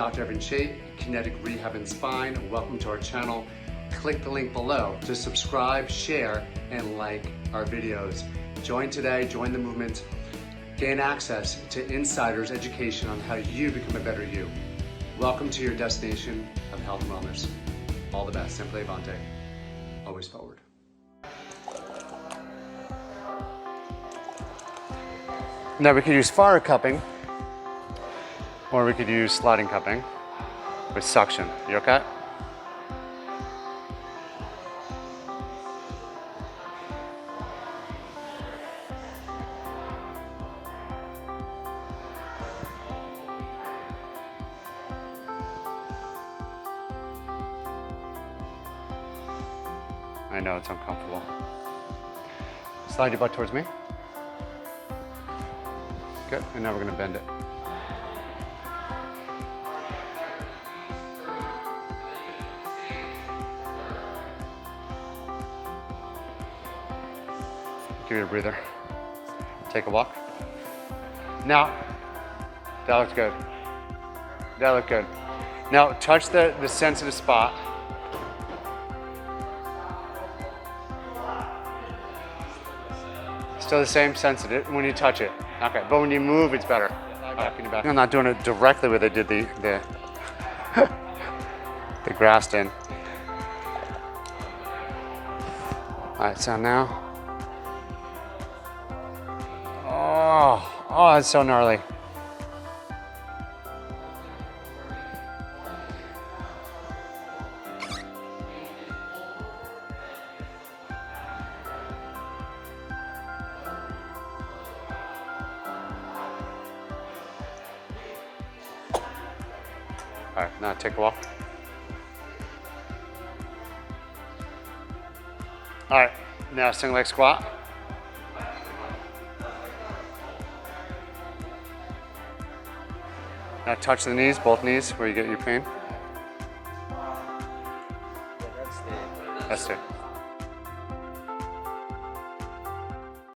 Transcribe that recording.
Dr. Evan Chait, Kinetic Rehab and Spine. Welcome to our channel. Click the link below to subscribe, share, and like our videos. Join today, join the movement, gain access to insiders' education on how you become a better you. Welcome to your destination of health and wellness. All the best. Simply Avante. Always forward. Now we could use forward cupping, or we could use sliding cupping with suction. You okay? I know it's uncomfortable. Slide your butt towards me. Good, and now we're gonna bend it. Give you a breather. Take a walk. Now, that looks good. That looked good. Now, touch the sensitive spot. Still the same sensitive when you touch it. Okay, but when you move, it's better. I'm not doing it directly where they did the Graston. All right, so now. Oh, that's so gnarly. All right, now take a walk. All right, now single leg squat. Now touch the knees, both knees, where you get your pain. That's it.